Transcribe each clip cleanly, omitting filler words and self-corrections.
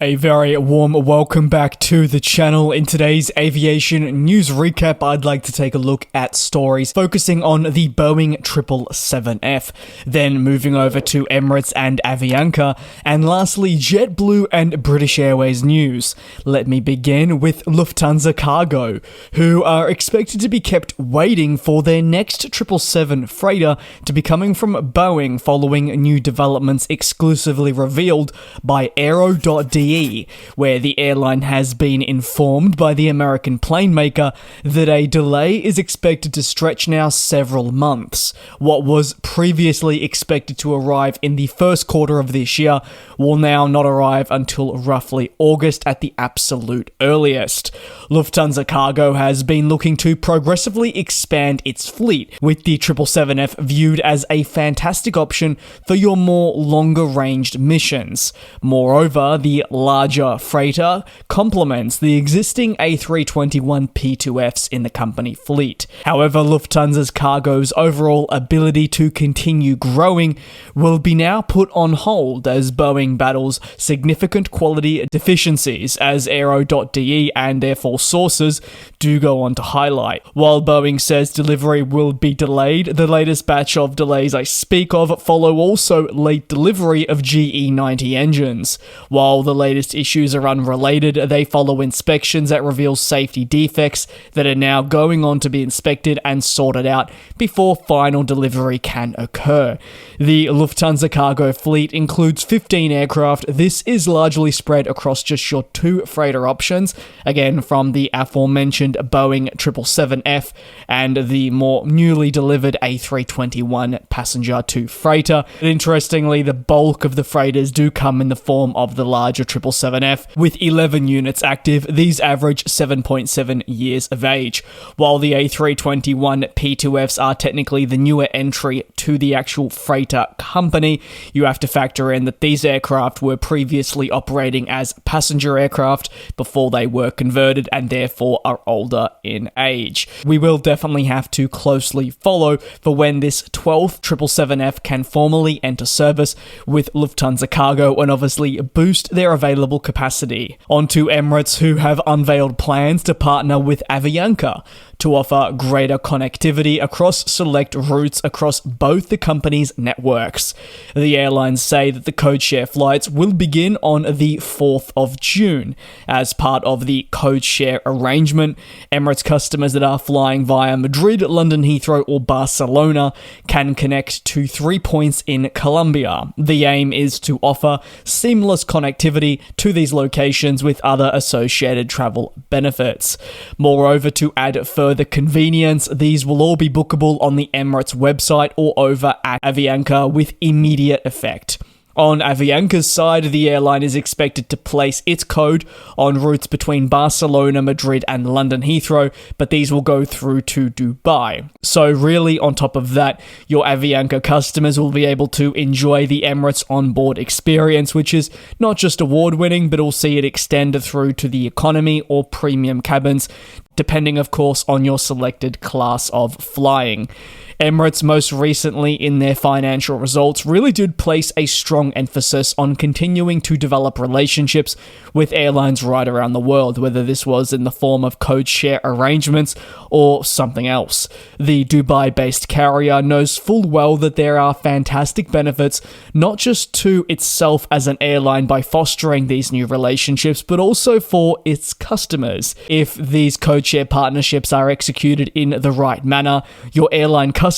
A very warm welcome back to the channel. In today's aviation news recap, I'd like to take a look at stories focusing on the Boeing 777F, then moving over to Emirates and Avianca, and lastly JetBlue and British Airways news. Let me begin with Lufthansa Cargo, who are expected to be kept waiting for their next 777 freighter to be coming from Boeing following new developments exclusively revealed by Aero.de, where the airline has been informed by the American plane maker that a delay is expected to stretch now several months. What was previously expected to arrive in the first quarter of this year will now not arrive until roughly August at the absolute earliest. Lufthansa Cargo has been looking to progressively expand its fleet, with the 777F viewed as a fantastic option for your more longer-ranged missions. Moreover, the larger freighter complements the existing A321 P2Fs in the company fleet. However, Lufthansa Cargo's overall ability to continue growing will be now put on hold as Boeing battles significant quality deficiencies, as Aero.de and therefore sources do go on to highlight. While Boeing says delivery will be delayed, the latest batch of delays I speak of follow also late delivery of GE90 engines. While the latest issues are unrelated, they follow inspections that reveal safety defects that are now going on to be inspected and sorted out before final delivery can occur. The Lufthansa Cargo fleet includes 15 aircraft. This is largely spread across just your two freighter options, again from the aforementioned Boeing 777F and the more newly delivered A321 passenger to freighter. Interestingly, the bulk of the freighters do come in the form of the larger 777F, with 11 units active. These average 7.7 years of age. While the A321 P2Fs are technically the newer entry to the actual freighter company, you have to factor in that these aircraft were previously operating as passenger aircraft before they were converted and therefore are older in age. We will definitely have to closely follow for when this 12th 777F can formally enter service with Lufthansa Cargo and obviously boost their available capacity. On to Emirates, who have unveiled plans to partner with Avianca to offer greater connectivity across select routes across both the company's networks. The airlines say that the codeshare flights will begin on the 4th of June. As part of the codeshare arrangement, Emirates customers that are flying via Madrid, London Heathrow or Barcelona can connect to 3 points in Colombia. The aim is to offer seamless connectivity to these locations with other associated travel benefits. Moreover, to add further convenience, these will all be bookable on the Emirates website or over at Avianca with immediate effect. On Avianca's side, the airline is expected to place its code on routes between Barcelona, Madrid and London Heathrow, but these will go through to Dubai. So really, on top of that, your Avianca customers will be able to enjoy the Emirates onboard experience, which is not just award-winning, but will see it extend through to the economy or premium cabins, depending of course on your selected class of flying. Emirates most recently in their financial results really did place a strong emphasis on continuing to develop relationships with airlines right around the world, whether this was in the form of codeshare arrangements or something else. The Dubai-based carrier knows full well that there are fantastic benefits not just to itself as an airline by fostering these new relationships, but also for its customers. If these codeshare partnerships are executed in the right manner, your airline customers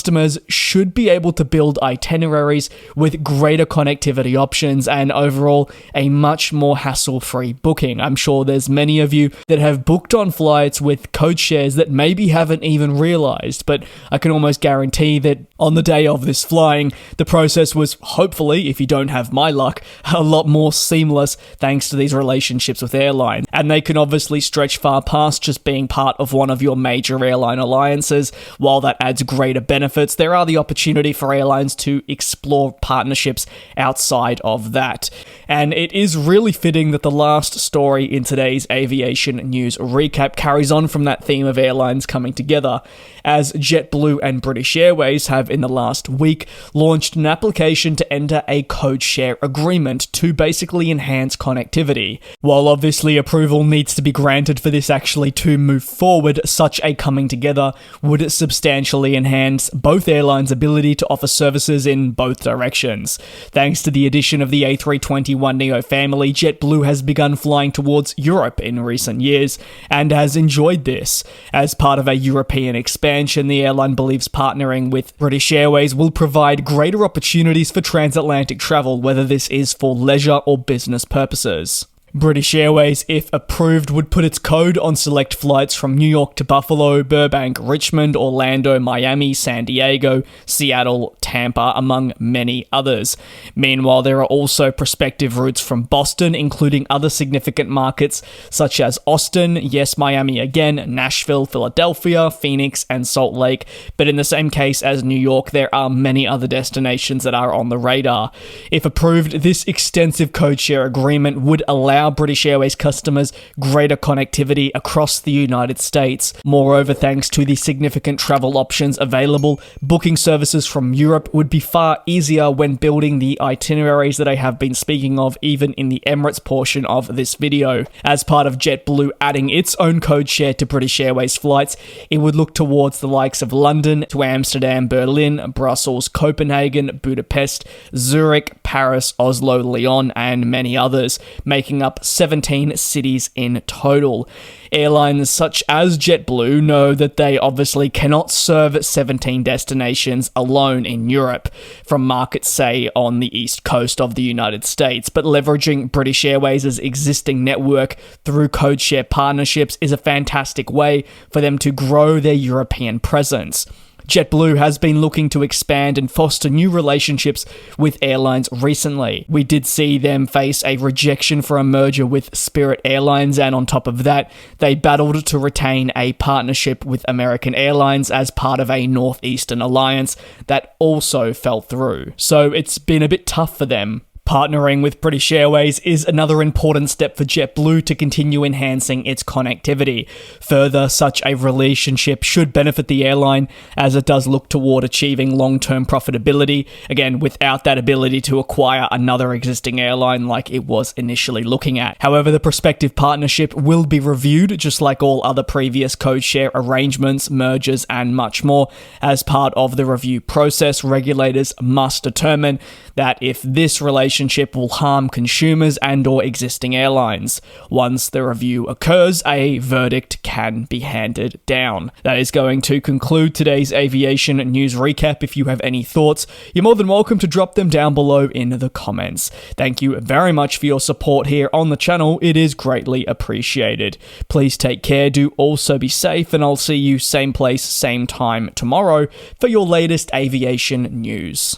should be able to build itineraries with greater connectivity options and overall a much more hassle-free booking. I'm sure there's many of you that have booked on flights with code shares that maybe haven't even realized, but I can almost guarantee that on the day of this flying, the process was hopefully, if you don't have my luck, a lot more seamless thanks to these relationships with airlines. And they can obviously stretch far past just being part of one of your major airline alliances. While that adds greater benefits, there are the opportunity for airlines to explore partnerships outside of that. And it is really fitting that the last story in today's aviation news recap carries on from that theme of airlines coming together, as JetBlue and British Airways have in the last week launched an application to enter a codeshare agreement to basically enhance connectivity. While obviously approval needs to be granted for this actually to move forward, such a coming together would substantially enhance both airlines' ability to offer services in both directions. Thanks to the addition of the A321neo family, JetBlue has begun flying towards Europe in recent years and has enjoyed this. As part of a European expansion, the airline believes partnering with British Airways will provide greater opportunities for transatlantic travel, whether this is for leisure or business purposes. British Airways, if approved, would put its code on select flights from New York to Buffalo, Burbank, Richmond, Orlando, Miami, San Diego, Seattle, Tampa, among many others. Meanwhile, there are also prospective routes from Boston, including other significant markets such as Austin, yes, Miami again, Nashville, Philadelphia, Phoenix, and Salt Lake. But in the same case as New York, there are many other destinations that are on the radar. If approved, this extensive codeshare agreement would allow British Airways customers greater connectivity across the United States. Moreover, thanks to the significant travel options available, booking services from Europe would be far easier when building the itineraries that I have been speaking of, even in the Emirates portion of this video. As part of JetBlue adding its own codeshare to British Airways flights, it would look towards the likes of London to Amsterdam, Berlin, Brussels, Copenhagen, Budapest, Zurich, Paris, Oslo, Lyon, and many others, making up 17 cities in total. Airlines such as JetBlue know that they obviously cannot serve 17 destinations alone in Europe, from markets, say, on the east coast of the United States, but leveraging British Airways' existing network through codeshare partnerships is a fantastic way for them to grow their European presence. JetBlue has been looking to expand and foster new relationships with airlines recently. We did see them face a rejection for a merger with Spirit Airlines, and on top of that, they battled to retain a partnership with American Airlines as part of a Northeastern alliance that also fell through. So it's been a bit tough for them. Partnering with British Airways is another important step for JetBlue to continue enhancing its connectivity. Further, such a relationship should benefit the airline as it does look toward achieving long-term profitability, again, without that ability to acquire another existing airline like it was initially looking at. However, the prospective partnership will be reviewed, just like all other previous codeshare arrangements, mergers, and much more. As part of the review process, regulators must determine that if this relationship will harm consumers and or existing airlines. Once the review occurs, a verdict can be handed down. That is going to conclude today's aviation news recap. If you have any thoughts, you're more than welcome to drop them down below in the comments. Thank you very much for your support here on the channel. It is greatly appreciated. Please take care, do also be safe, and I'll see you same place, same time tomorrow for your latest aviation news.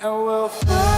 And we'll fly.